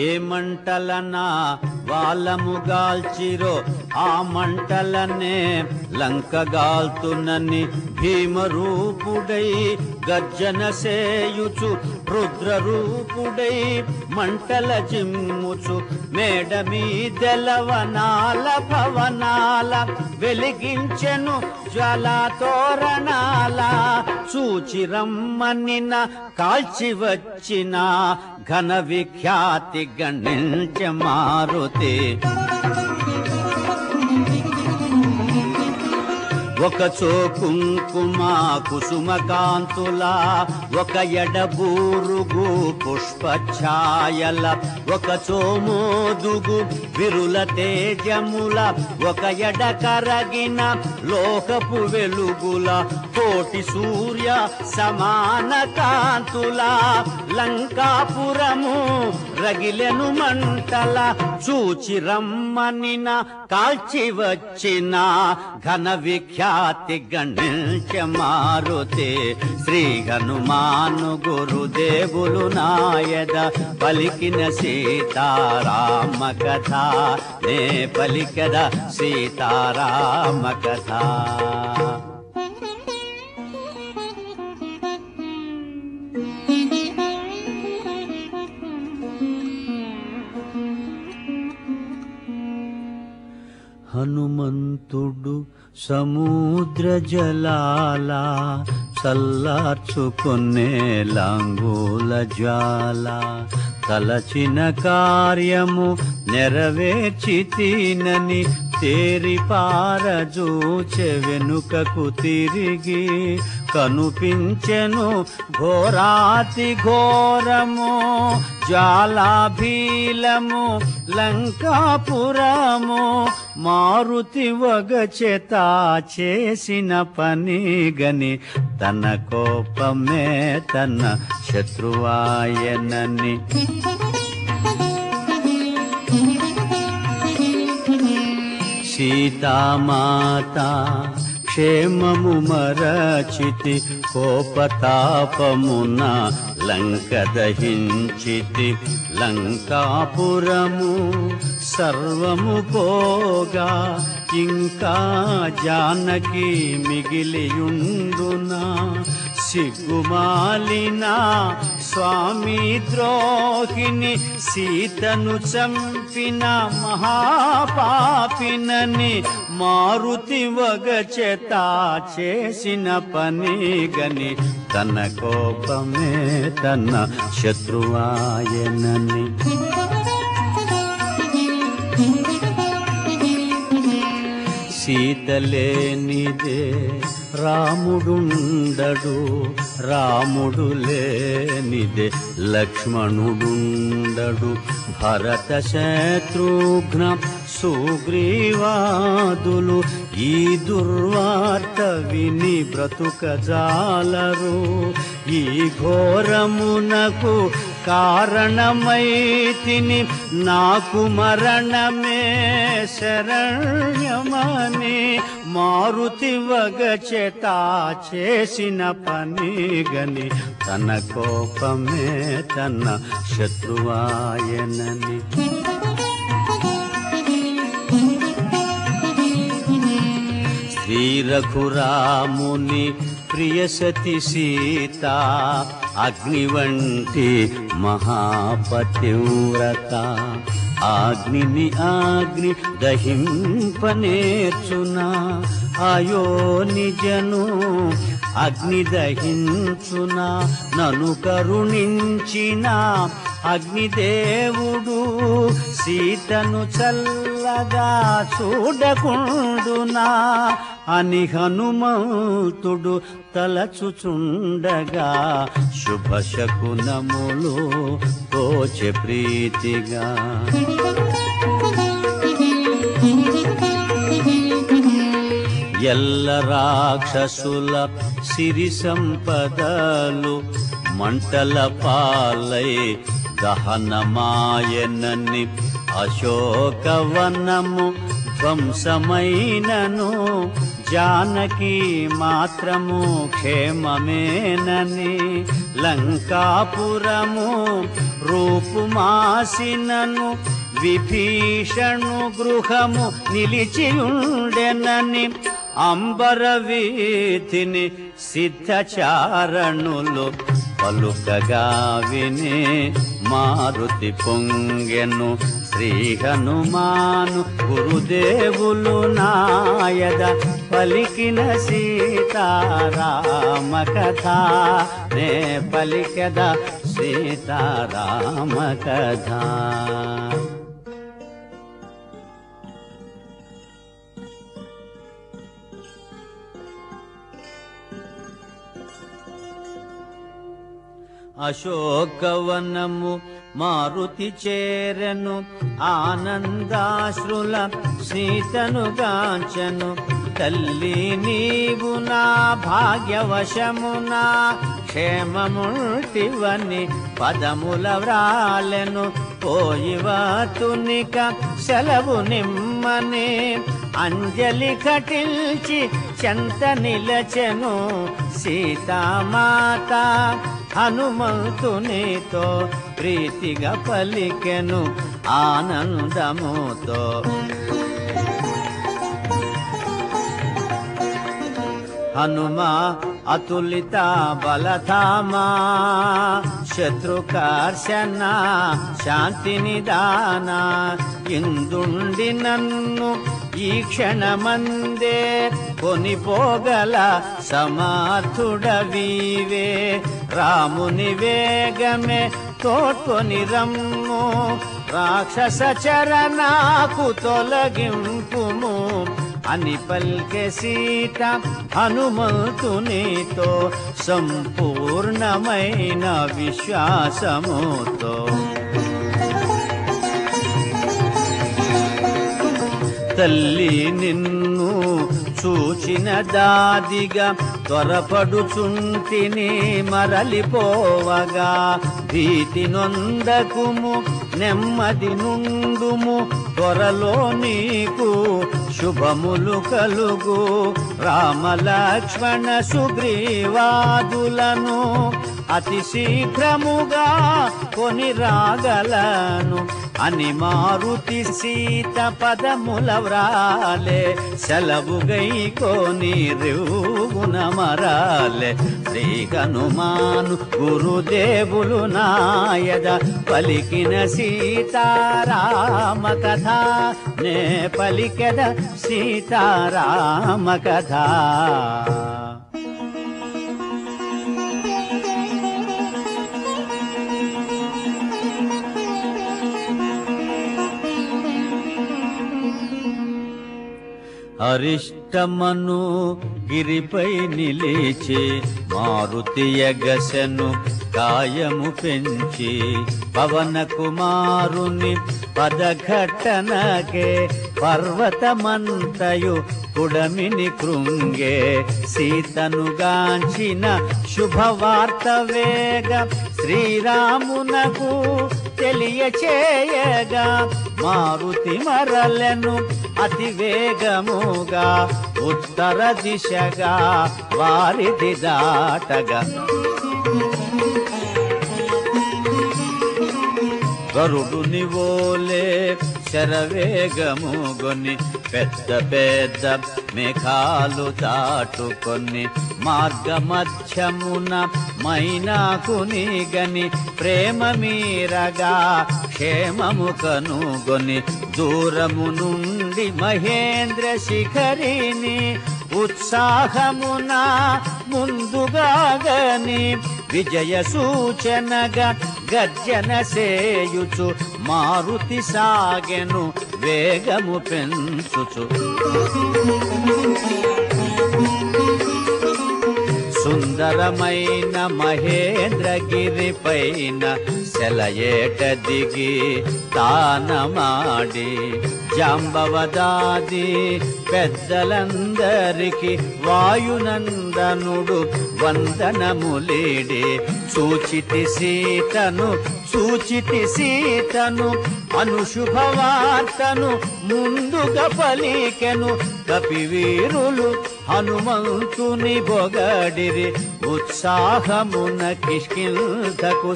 ఏ మంటలనా వాళ్ళముగాల్చిరో ఆ మంటలనే లంకగాల్తునని భీమరూపుడై గర్జన సేయుచు రుద్రరూపుడై మంటల జిమ్ముచు మేడ మీదెలవనాల భవనాల వెలిగించెను జ్వాలాతోరణాల చూచిరమ్మనిన కాల్చి వచ్చిన ఘన విఖ్యాతి గణించ మారుతి ఒకచో కుంకుమ కుసుమ కాంతుల ఒక ఎడబూరుగు పుష్పఛాయల ఒకచో మోదుగు విరుల తేజముల ఒక ఎడ కరగిన లోకపు వెలుగుల కోటి సూర్య సమాన కాంతుల లంకాపురము రగిలెను మంటల చూచి రమ్మనిన కాల్చి వచ్చిన ఘన విఖ్యాతి గణించ మారుతి శ్రీ హనుమాను గురుదేవులు నాయద పలికిన సీతారామ కథ నే పలికద సీతారామ కథ హనుమంతుడు సముద్ర జలాల చల్లార్చుకునే లాంగూల జ్వాల తలచిన కార్యము నెరవేర్చితినని తేరి పారజూచె వెనుకకు తిరిగి కనుపించెను ఘోరాతి ఘోరము జ్వాలాభీలము లంకాపురము మారుతి వగచేత చేసిన పని గని తన కోపమే తన శత్రువాయనని సీతామాత క్షేమము మరచితి కోపతాపమున లంక దహించితి లంకాపురము సర్వము పోగా ఇంకా జానకి మిగిలియుండునా సిగ్గుమాలిన స్వామి ద్రోహిని సీతను చంపిన మహాపాపినని మారుతి వగచేత చేసిన పని గని తన కోపమే తన శత్రువాయనని సీతలేనిదే రాముడుండడు రాముడు లేనిదే లక్ష్మణుడుండడు భరత శత్రుఘ్న సుగ్రీవాదులు ఈ దుర్వార్త విని బ్రతుకజాలరు ఈ ఘోరమునకు కారణమైతిని నాకు మరణమే శరణ్యమని మారుతి వగచేత చేసిన పని గని తన కోపమే తన శత్రువాయనని శ్రీ రఘురాముని ప్రియసతి సీత అగ్ని వంటి మహాపతివ్రత అగ్నిని అగ్ని దహింపనేర్చునా అయో నిజను అగ్ని దహించునా నను కరుణించిన అగ్నిదేవుడు సీతను చల్లగా చూడకుండునా అని హనుమంతుడు తలచుచుండగా శుభశకునములు తోచె ప్రీతిగా ఎల్ల రాక్షసుల సిరి సంపదలు మంటల పాలై దహనమాయనని అశోకవనము ధ్వంసమైనను జానకి మాత్రము క్షేమమేనని లంకాపురము రూపుమాసినను విభీషణు గృహము నిలిచియుండెనని అంబరవీధిని సిద్ధచారణులు పలుకగా విని మారుతి పొంగెను. శ్రీ హనుమాను గురుదేవులు నాయద పలికిన సీతారామ కథ నే పలికద సీతారామ కథ. అశోకవనము మారుతి చేరెను ఆనందాశ్రుల సీతను గాంచెను. తల్లి నీవు నా భాగ్యవశమునా క్షేమముల్టివని పదముల వ్రాలెను. పోయివతునిక సెలవు నిమ్మని అంజలి కటిల్చి చెంత నిలచెను. సీతామాత హనుమంతునితో ప్రీతిగా పలికెను ఆనందముతో. హనుమా అతులిత బలధామా శత్రుకర్షణ శాంతి నిదాన ఇందుండి నన్ను ఈ క్షణమందే కొనిపోగల సమర్థుడవీవే. రాముని వేగమే తోడ్కొని రమ్ము రాక్షస చరణాకు తొలగింపుము అని పల్కె సీత హనుమంతునితో సంపూర్ణమైన విశ్వాసముతో. తల్లి నిన్ను చూచిన దాదిగా త్వరపడుచుంటిని మరలిపోవగా. భీతి నొందకుము నెమ్మది నుండుము త్వరలో నీకు శుభములు కలుగు. రామలక్ష్మణ సుగ్రీవాదులను అతి శీఘ్రముగా కొని రాగలను అని మారుతి సీత పదముల వ్రాలే. సెలవుగై కొని రేవున మరాలే. శ్రీ హనుమాను గురుదేవులు నాయద పలికిన సీతారామ కథ నే పలికెద సీతారామ కథ. అరిష్టమను గిరిపై నిలిచి మారుతి ఎగసెను కాయము పెంచి. పవన కుమారుని పదఘట్టనకే పర్వతమంతయు పుడమిని కృంగే. సీతను గాంచిన శుభవార్త వేగ శ్రీరామునకు తెలియచేయగా. మారుతి మరలెను అతి వేగముగా ఉత్తర దిశగా వారిది దాటగా. గరుడుని వోలే శరవేగముగొని పెద్ద పెద్ద మేఘాలు దాటుకొని మార్గమధ్యమున మైనాకుని గని ప్రేమ మీరగా క్షేమము కనుగొని. దూరము నుండి మహేంద్ర శిఖరిని ఉత్సాహమున ముందుగా గని విజయ సూచనగా గర్జన సేయుచు మారుతి సాగెను వేగము పెంచుచు. సుందరమైన మహేంద్రగిరి పైన సెలయేట దిగి తానమాడి. జాంబవదాది పెద్దలందరికి వాయునందనుడు వందనములేడి. చూచితి సీతను అనుశుభవార్తను ముందుగా పలికెను కపివీరులు హనుమంతుని బొగడిరి ఉత్సాహమున కిష్కింధకు